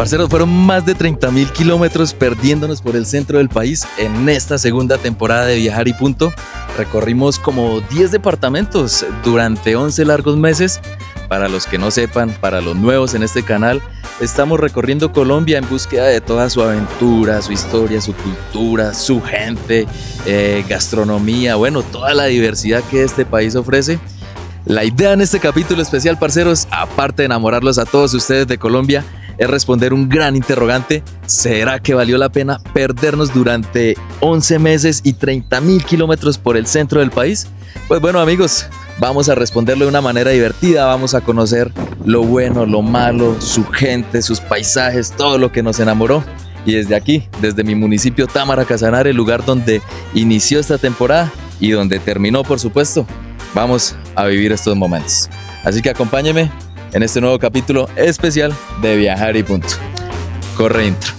Parceros, fueron más de 30.000 kilómetros perdiéndonos por el centro del país en esta segunda temporada de Viajar y Punto. Recorrimos como 10 departamentos durante 11 largos meses. Para los que no sepan, para los nuevos en este canal, estamos recorriendo Colombia en búsqueda de toda su aventura, su historia, su cultura, su gente, gastronomía, bueno, toda la diversidad que este país ofrece. La idea en este capítulo especial, parceros, aparte de enamorarlos a todos ustedes de Colombia, es responder un gran interrogante: ¿será que valió la pena perdernos durante 11 meses y 30.000 kilómetros por el centro del país? Pues bueno, amigos, vamos a responderlo de una manera divertida, vamos a conocer lo bueno, lo malo, su gente, sus paisajes, todo lo que nos enamoró. Y desde aquí, desde mi municipio Támara Casanare, el lugar donde inició esta temporada y donde terminó, por supuesto, vamos a vivir estos momentos. Así que acompáñenme en este nuevo capítulo especial de Viajar y Punto. Corre intro.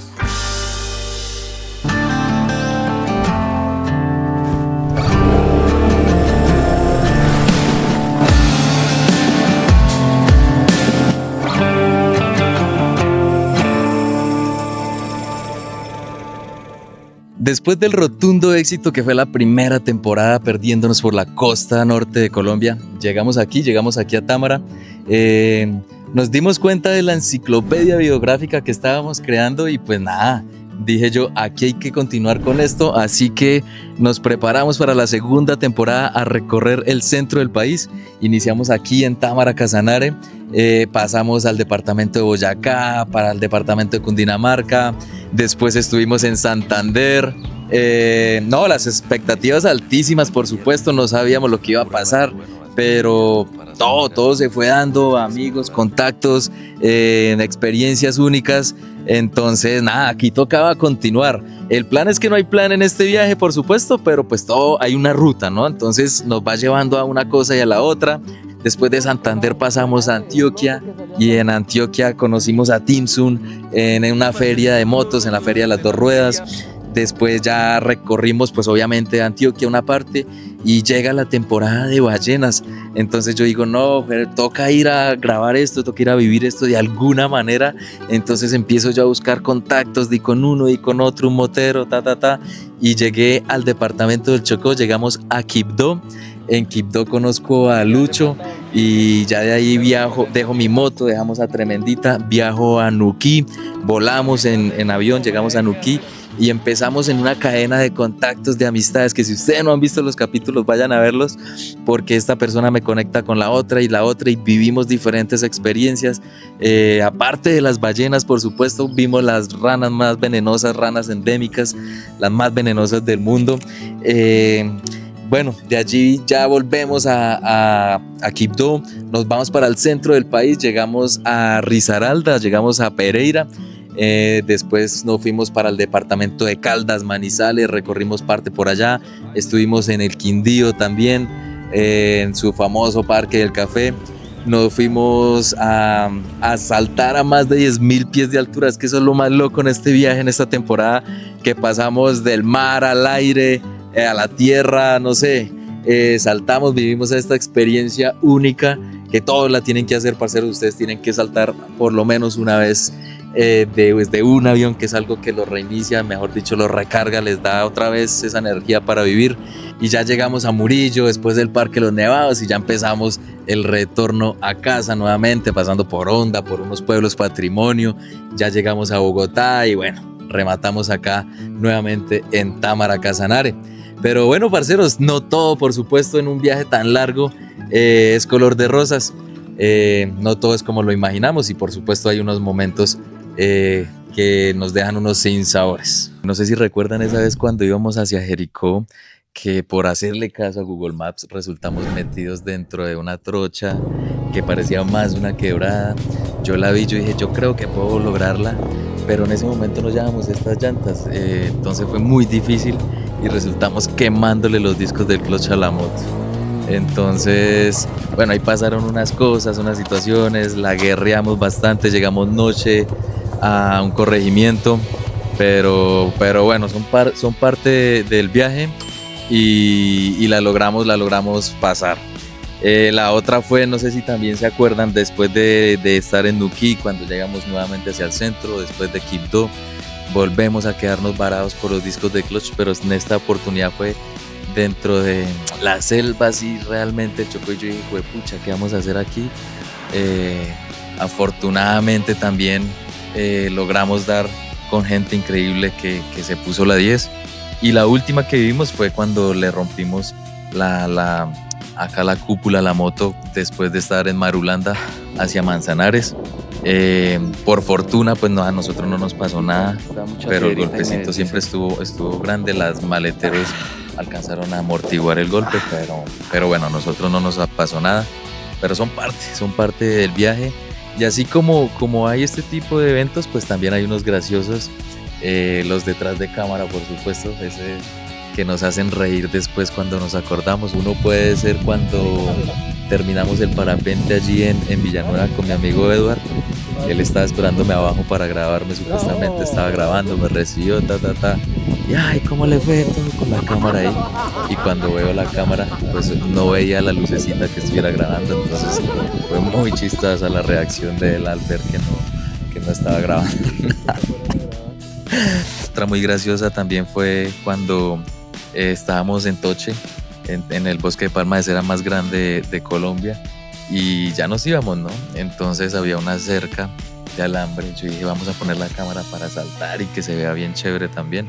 Después del rotundo éxito que fue la primera temporada perdiéndonos por la costa norte de Colombia, llegamos aquí a Támara. Nos dimos cuenta de la enciclopedia biográfica que estábamos creando y pues nada, dije yo, aquí hay que continuar con esto, así que nos preparamos para la segunda temporada a recorrer el centro del país. Iniciamos aquí en Támara Casanare, pasamos al departamento de Boyacá, para el departamento de Cundinamarca, después estuvimos en Santander. Las expectativas altísimas, por supuesto, no sabíamos lo que iba a pasar, pero todo se fue dando, amigos, contactos, experiencias únicas. Entonces nada, aquí tocaba continuar. El plan es que no hay plan en este viaje, por supuesto, pero pues todo hay una ruta, ¿no? Entonces nos va llevando a una cosa y a la otra. Después de Santander pasamos a Antioquia y en Antioquia conocimos a Timsun en una feria de motos, en la feria de las dos ruedas. Después ya recorrimos pues obviamente Antioquia una parte y llega la temporada de ballenas. Entonces yo digo, no, pero toca ir a grabar esto, toca ir a vivir esto de alguna manera. Entonces empiezo yo a buscar contactos, di con uno y con otro, un motero, y llegué al departamento del Chocó, llegamos a Quibdó. En Quibdó conozco a Lucho y ya de ahí viajo, dejo mi moto, dejamos a Tremendita, viajo a Nuquí, volamos en avión, llegamos a Nuquí y empezamos en una cadena de contactos, de amistades, que si ustedes no han visto los capítulos vayan a verlos, porque esta persona me conecta con la otra y vivimos diferentes experiencias. Aparte de las ballenas, por supuesto, vimos las ranas más venenosas, ranas endémicas, las más venenosas del mundo. Bueno, de allí ya volvemos a Quibdó, nos vamos para el centro del país, llegamos a Risaralda, llegamos a Pereira. Después nos fuimos para el departamento de Caldas, Manizales, recorrimos parte por allá, estuvimos en el Quindío también, en su famoso Parque del Café. Nos fuimos a saltar a más de 10.000 pies de altura. Es que eso es lo más loco en este viaje, en esta temporada, que pasamos del mar al aire, a la tierra, no sé, saltamos, vivimos esta experiencia única que todos la tienen que hacer, parceros. Ustedes tienen que saltar por lo menos una vez desde un avión, que es algo que los reinicia, mejor dicho, los recarga, les da otra vez esa energía para vivir. Y ya llegamos a Murillo, después del Parque Los Nevados, y ya empezamos el retorno a casa nuevamente, pasando por Honda, por unos pueblos patrimonio. Ya llegamos a Bogotá y bueno, rematamos acá nuevamente en Támara Casanare. Pero bueno, parceros, no todo, por supuesto, en un viaje tan largo es color de rosas. No todo es como lo imaginamos y por supuesto hay unos momentos que nos dejan unos sinsabores. No sé si recuerdan esa vez cuando íbamos hacia Jericó, que por hacerle caso a Google Maps resultamos metidos dentro de una trocha que parecía más una quebrada. Yo la vi, yo dije, yo creo que puedo lograrla, pero en ese momento no llevábamos estas llantas, entonces fue muy difícil y resultamos quemándole los discos del clutch a la moto. Entonces, bueno, ahí pasaron unas cosas, unas situaciones, la guerreamos bastante, llegamos noche a un corregimiento, pero bueno, son parte del viaje y la logramos pasar. La otra fue, no sé si también se acuerdan, después de estar en Nuquí, cuando llegamos nuevamente hacia el centro, después de Quibdó, volvemos a quedarnos varados por los discos de Clutch, pero en esta oportunidad fue dentro de la selva, así realmente Chocó, y yo dije, pucha, ¿qué vamos a hacer aquí? Afortunadamente también logramos dar con gente increíble que se puso la 10. Y la última que vivimos fue cuando le rompimos acá la cúpula a la moto después de estar en Marulanda hacia Manzanares. Por fortuna, pues no, a nosotros no nos pasó nada, pero el golpecito siempre estuvo grande. Las maleteros alcanzaron a amortiguar el golpe, pero bueno, a nosotros no nos pasó nada. Pero son parte del viaje. Y así como hay este tipo de eventos, pues también hay unos graciosos, los detrás de cámara, por supuesto, ese que nos hacen reír después cuando nos acordamos. Uno puede ser cuando terminamos el parapente allí en Villanueva con mi amigo Edward. Él estaba esperándome abajo para grabarme, supuestamente estaba grabando, me recibió, y ay, ¿cómo le fue todo con la cámara ahí? Y cuando veo la cámara, pues no veía la lucecita que estuviera grabando, entonces fue muy chistosa la reacción de él al ver que no estaba grabando nada. Otra muy graciosa también fue cuando estábamos en Toche, en el bosque de palma de cera más grande de Colombia, y ya nos íbamos, ¿no? Entonces había una cerca de alambre. Yo dije, vamos a poner la cámara para saltar y que se vea bien chévere también,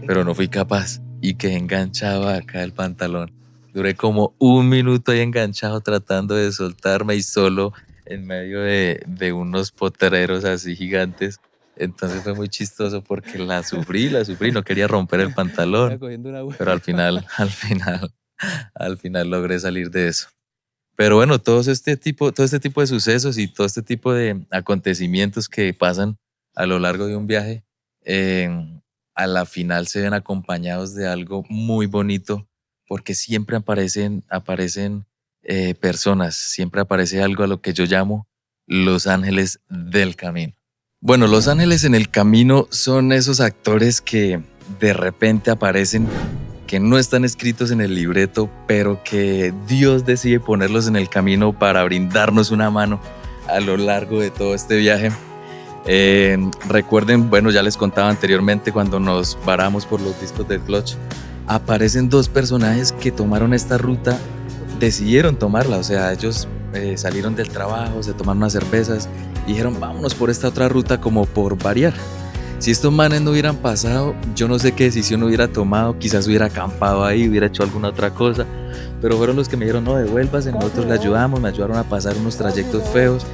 pero no fui capaz y quedé enganchado acá el pantalón. Duré como 1 minuto ahí enganchado tratando de soltarme y solo en medio de unos potreros así gigantes. Entonces fue muy chistoso porque la sufrí, no quería romper el pantalón, pero al final logré salir de eso. Pero bueno, todo este tipo de sucesos y todo este tipo de acontecimientos que pasan a lo largo de un viaje, a la final se ven acompañados de algo muy bonito, porque siempre aparecen personas, siempre aparece algo a lo que yo llamo los ángeles del camino. Bueno, los ángeles en el camino son esos actores que de repente aparecen, que no están escritos en el libreto, pero que Dios decide ponerlos en el camino para brindarnos una mano a lo largo de todo este viaje. Recuerden, bueno, ya les contaba anteriormente cuando nos varamos por los discos del Clutch, aparecen 2 personajes que tomaron esta ruta, decidieron tomarla, o sea, ellos salieron del trabajo, se tomaron unas cervezas y dijeron, vámonos por esta otra ruta como por variar. Si estos manes no hubieran pasado, yo no sé qué decisión hubiera tomado, quizás hubiera acampado ahí, hubiera hecho alguna otra cosa, pero fueron los que me dijeron, no, devuélvase, nosotros le ayudamos, me ayudaron a pasar unos trayectos feos,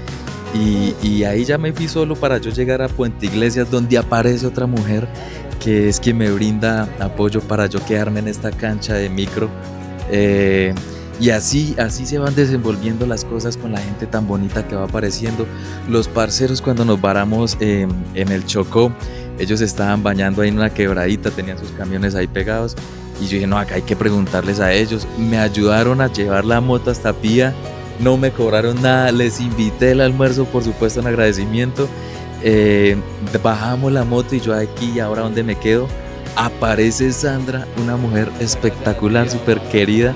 y ahí ya me fui solo para yo llegar a Puente Iglesias, donde aparece otra mujer que es quien me brinda apoyo para yo quedarme en esta cancha de micro. Y así se van desenvolviendo las cosas con la gente tan bonita que va apareciendo. Los parceros, cuando nos varamos en el Chocó, ellos estaban bañando ahí en una quebradita, tenían sus camiones ahí pegados, y yo dije, no, acá hay que preguntarles a ellos. Me ayudaron a llevar la moto hasta Pía, no me cobraron nada, les invité el almuerzo, por supuesto, en agradecimiento. Bajamos la moto y yo aquí, ¿y ahora dónde me quedo? Aparece Sandra, una mujer espectacular, súper querida,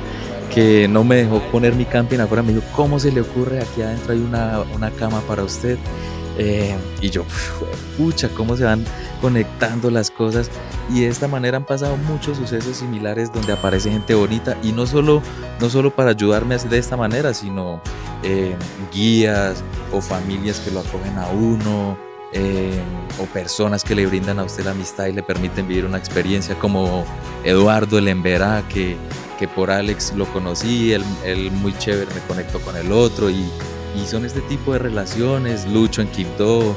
que no me dejó poner mi camping afuera. Me dijo, ¿cómo se le ocurre? Aquí adentro hay una cama para usted. Y yo, pucha, cómo se van conectando las cosas. Y de esta manera han pasado muchos sucesos similares donde aparece gente bonita, y no solo para ayudarme de esta manera, sino guías o familias que lo acogen a uno, o personas que le brindan a usted la amistad y le permiten vivir una experiencia, como Eduardo el Emberá, que por Alex lo conocí, él muy chévere, me conectó con el otro, y son este tipo de relaciones. Lucho en Quibdó,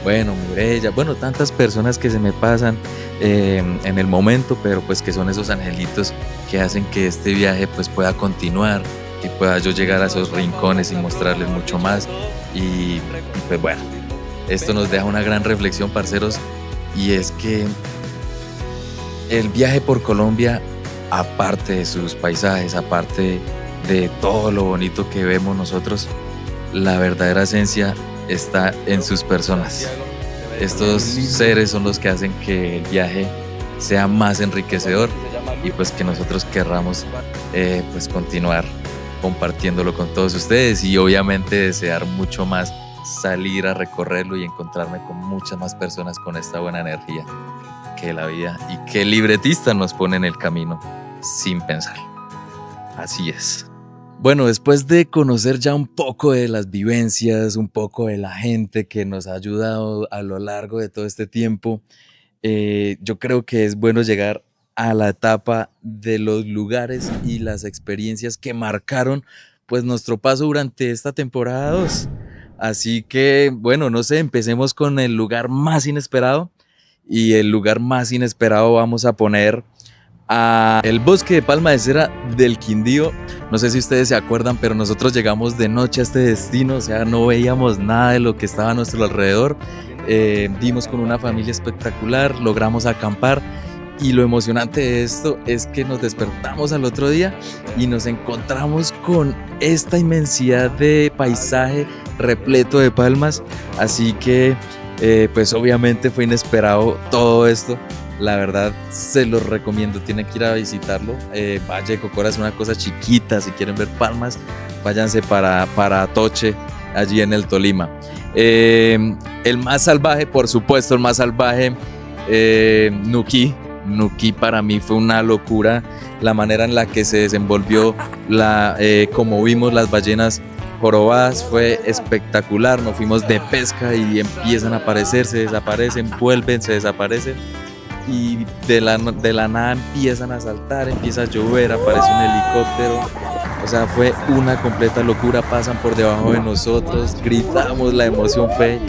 bueno, Mireya, bueno, tantas personas que se me pasan en el momento, pero pues que son esos angelitos que hacen que este viaje pues pueda continuar, que pueda yo llegar a esos rincones y mostrarles mucho más. Y pues bueno, esto nos deja una gran reflexión, parceros, y es que el viaje por Colombia, aparte de sus paisajes, aparte de todo lo bonito que vemos nosotros, la verdadera esencia está en sus personas. Estos seres son los que hacen que el viaje sea más enriquecedor, y pues que nosotros querramos pues continuar compartiéndolo con todos ustedes y obviamente desear mucho más salir a recorrerlo y encontrarme con muchas más personas con esta buena energía que la vida y que el libretista nos pone en el camino sin pensar. Así es. Bueno, después de conocer ya un poco de las vivencias, un poco de la gente que nos ha ayudado a lo largo de todo este tiempo, yo creo que es bueno llegar a la etapa de los lugares y las experiencias que marcaron pues nuestro paso durante esta temporada 2. Así que, bueno, no sé, empecemos con el lugar más inesperado. Y el lugar más inesperado vamos a poner a el bosque de palma de cera del Quindío. No sé si ustedes se acuerdan, pero nosotros llegamos de noche a este destino, o sea, no veíamos nada de lo que estaba a nuestro alrededor. Dimos con una familia espectacular, logramos acampar y lo emocionante de esto es que nos despertamos al otro día y nos encontramos con esta inmensidad de paisaje repleto de palmas, así que pues obviamente fue inesperado todo esto. La verdad se los recomiendo, tienen que ir a visitarlo. Valle de Cocora es una cosa chiquita, si quieren ver palmas, váyanse para Atoche, allí en el Tolima. El más salvaje, por supuesto, el más salvaje, Nuquí. Nuquí para mí fue una locura, la manera en la que se desenvolvió, como vimos las ballenas jorobadas fue espectacular. Nos fuimos de pesca y empiezan a aparecer, se desaparecen, vuelven, se desaparecen y de la nada empiezan a saltar, empieza a llover, aparece un helicóptero. O sea, fue una completa locura, pasan por debajo de nosotros, gritamos, la emoción fue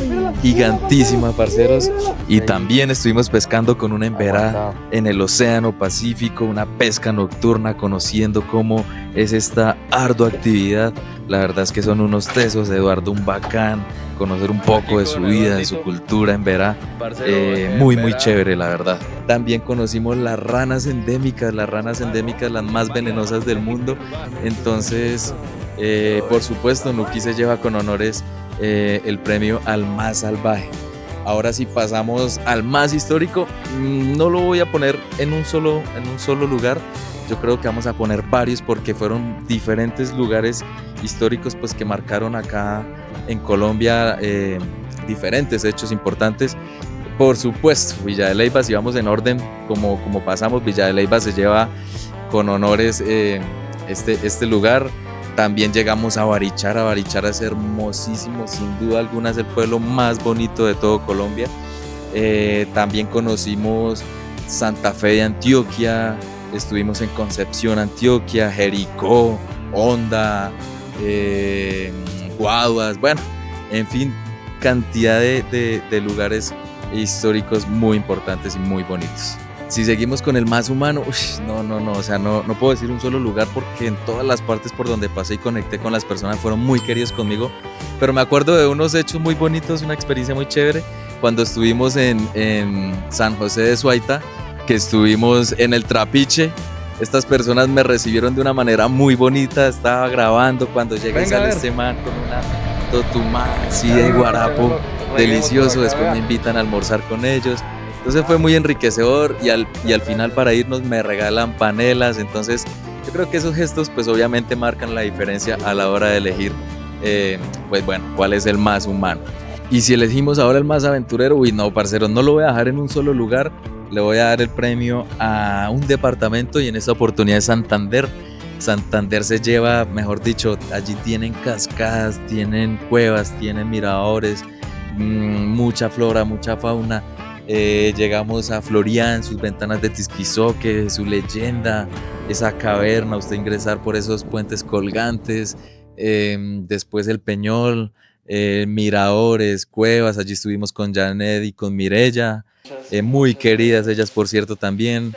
gigantísima, parceros. Y también estuvimos pescando con una emberá en el Océano Pacífico, una pesca nocturna, conociendo cómo es esta ardua actividad. La verdad es que son unos tesos, Eduardo, un bacán, conocer un poco de su vida, de su cultura en Verá, muy chévere, la verdad. También conocimos las ranas endémicas, las más venenosas del mundo. Entonces, por supuesto, Nuquí se lleva con honores el premio al más salvaje. Ahora sí pasamos al más histórico. No lo voy a poner en un solo lugar. Yo creo que vamos a poner varios porque fueron diferentes lugares históricos pues, que marcaron acá en Colombia diferentes hechos importantes. Por supuesto, Villa de Leyva, si vamos en orden como pasamos, Villa de Leyva se lleva con honores este lugar. También llegamos a Barichara. Barichara es hermosísimo, sin duda alguna es el pueblo más bonito de todo Colombia. También conocimos Santa Fe de Antioquia, estuvimos en Concepción, Antioquia, Jericó, Honda, Guaduas, bueno, en fin, cantidad de lugares históricos muy importantes y muy bonitos. Si seguimos con el más humano, o sea, no puedo decir un solo lugar porque en todas las partes por donde pasé y conecté con las personas fueron muy queridos conmigo, pero me acuerdo de unos hechos muy bonitos, una experiencia muy chévere, cuando estuvimos en San José de Suaita, que estuvimos en el Trapiche. Estas personas me recibieron de una manera muy bonita, estaba grabando cuando llega y sale este man con una totumá así de guarapo, delicioso, después me invitan a almorzar con ellos. Entonces fue muy enriquecedor y al final para irnos me regalan panelas. Entonces yo creo que esos gestos pues obviamente marcan la diferencia a la hora de elegir pues bueno, cuál es el más humano. Y si elegimos ahora el más aventurero, no, parceros, no lo voy a dejar en un solo lugar, le voy a dar el premio a un departamento y en esta oportunidad es Santander. Santander se lleva, mejor dicho, allí tienen cascadas, tienen cuevas, tienen miradores, mucha flora, mucha fauna. Llegamos a Florian, sus ventanas de Tisquizoque, su leyenda, esa caverna, usted ingresar por esos puentes colgantes, después el Peñol, miradores, cuevas. Allí estuvimos con Janet y con Mirella, muy queridas ellas por cierto también,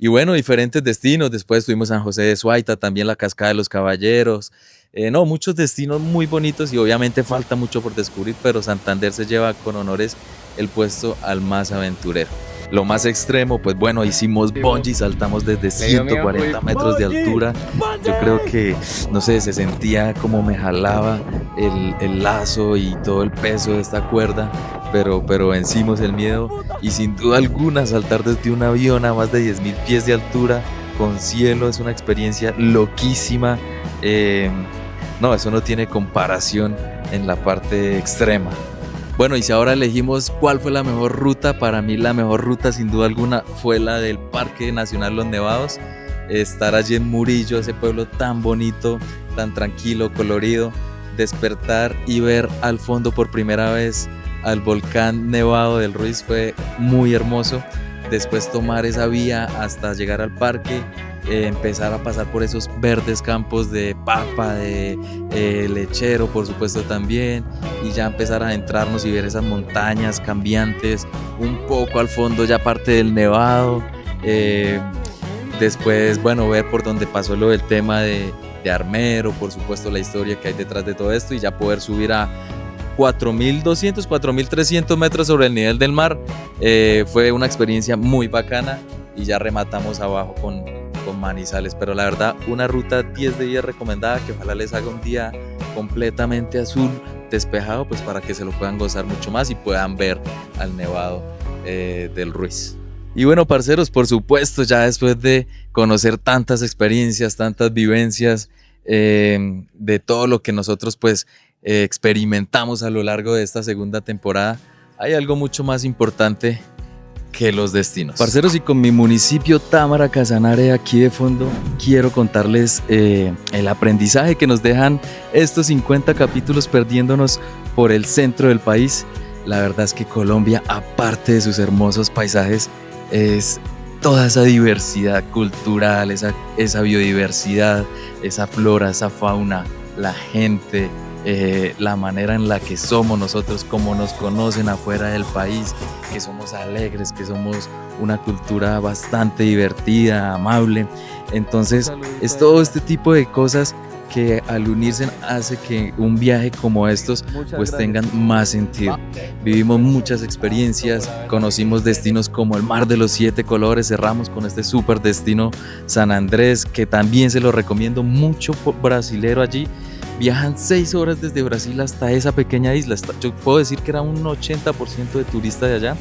y bueno, diferentes destinos. Después estuvimos en San José de Suaita, también la Cascada de los Caballeros. Muchos destinos muy bonitos y obviamente falta mucho por descubrir, pero Santander se lleva con honores el puesto al más aventurero. Lo más extremo, pues bueno, hicimos bungee, saltamos desde 140 metros de altura. Yo creo que, no sé, se sentía como me jalaba el lazo y todo el peso de esta cuerda, pero vencimos el miedo y sin duda alguna saltar desde un avión a más de 10.000 pies de altura con cielo, es una experiencia loquísima. No, eso no tiene comparación en la parte extrema. Bueno, y si ahora elegimos cuál fue la mejor ruta, para mí la mejor ruta sin duda alguna fue la del Parque Nacional Los Nevados. Estar allí en Murillo, ese pueblo tan bonito, tan tranquilo, colorido, despertar y ver al fondo por primera vez al volcán Nevado del Ruiz fue muy hermoso. Después tomar esa vía hasta llegar al parque, empezar a pasar por esos verdes campos de papa, de lechero por supuesto también, y ya empezar a adentrarnos y ver esas montañas cambiantes, un poco al fondo ya parte del Nevado. Después, bueno, ver por dónde pasó lo del tema de Armero, por supuesto la historia que hay detrás de todo esto, y ya poder subir a 4.200, 4.300 metros sobre el nivel del mar. Fue una experiencia muy bacana y ya rematamos abajo con Manizales, pero la verdad una ruta 10 de 10 recomendada, que ojalá les haga un día completamente azul, despejado, pues para que se lo puedan gozar mucho más y puedan ver al Nevado del Ruiz. Y bueno, parceros, por supuesto, ya después de conocer tantas experiencias, tantas vivencias, de todo lo que nosotros pues experimentamos a lo largo de esta segunda temporada, hay algo mucho más importante que los destinos. Parceros, y con mi municipio Támara, Casanare aquí de fondo, quiero contarles el aprendizaje que nos dejan estos 50 capítulos perdiéndonos por el centro del país. La verdad es que Colombia, aparte de sus hermosos paisajes, es toda esa diversidad cultural, esa biodiversidad, esa flora, esa fauna, la gente, la manera en la que somos nosotros, como nos conocen afuera del país, que somos alegres, que somos una cultura bastante divertida, amable. Entonces es todo este tipo de cosas que al unirse hace que un viaje como estos pues tengan más sentido. Vivimos muchas experiencias, conocimos destinos como el Mar de los Siete Colores, cerramos con este súper destino San Andrés, que también se lo recomiendo mucho, brasilero allí. Viajan 6 horas desde Brasil hasta esa pequeña isla. Yo puedo decir que era un 80% de turistas de allá.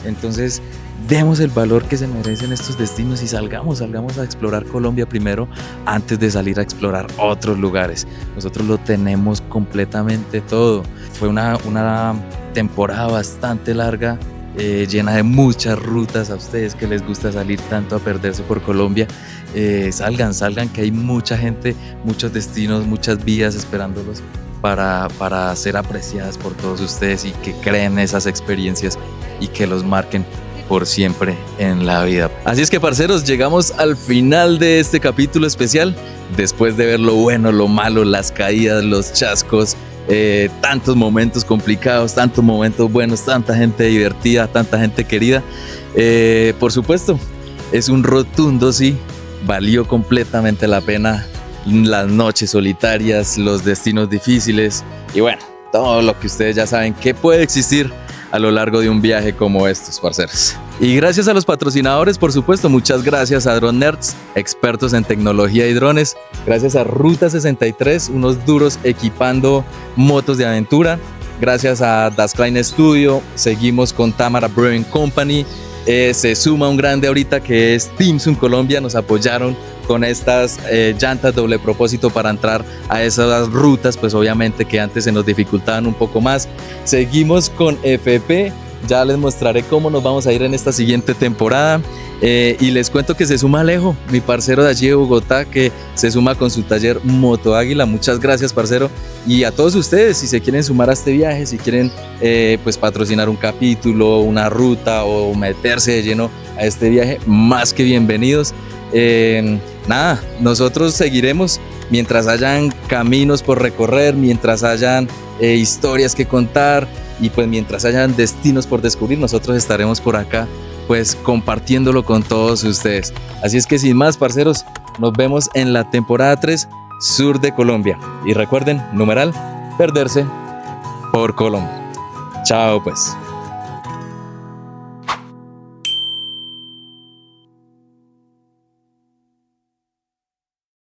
Entonces, demos el valor que se merecen estos destinos y salgamos a explorar Colombia primero antes de salir a explorar otros lugares. Nosotros lo tenemos completamente todo. Fue una temporada bastante larga, llena de muchas rutas. A ustedes que les gusta salir tanto a perderse por Colombia, salgan, que hay mucha gente, muchos destinos, muchas vías esperándolos para ser apreciadas por todos ustedes y que creen esas experiencias y que los marquen por siempre en la vida. Así es que, parceros, llegamos al final de este capítulo especial. Después de ver lo bueno, lo malo, las caídas, los chascos, tantos momentos complicados, tantos momentos buenos, tanta gente divertida, tanta gente querida, por supuesto, es un rotundo sí. Valió completamente la pena las noches solitarias, los destinos difíciles y bueno, todo lo que ustedes ya saben que puede existir a lo largo de un viaje como estos, parceros. Y gracias a los patrocinadores, por supuesto, muchas gracias a Drone Nerds, expertos en tecnología y drones. Gracias a Ruta 63, unos duros equipando motos de aventura. Gracias a Das Klein Studio, seguimos con Támara Brewing Company. Se suma un grande ahorita que es Timsun Colombia, nos apoyaron con estas llantas doble propósito para entrar a esas rutas, pues obviamente que antes se nos dificultaban un poco más. Seguimos con FP, ya les mostraré cómo nos vamos a ir en esta siguiente temporada. Y les cuento que se suma Alejo, mi parcero de allí de Bogotá, que se suma con su taller Moto Águila. Muchas gracias, parcero. Y a todos ustedes, si se quieren sumar a este viaje, si quieren pues patrocinar un capítulo, una ruta o meterse de lleno a este viaje, más que bienvenidos. Nada, nosotros seguiremos mientras hayan caminos por recorrer, mientras hayan historias que contar y pues mientras hayan destinos por descubrir, nosotros estaremos por acá pues compartiéndolo con todos ustedes. Así es que sin más, parceros, nos vemos en la temporada 3, Sur de Colombia. Y recuerden, numeral, perderse por Colombia. Chao pues.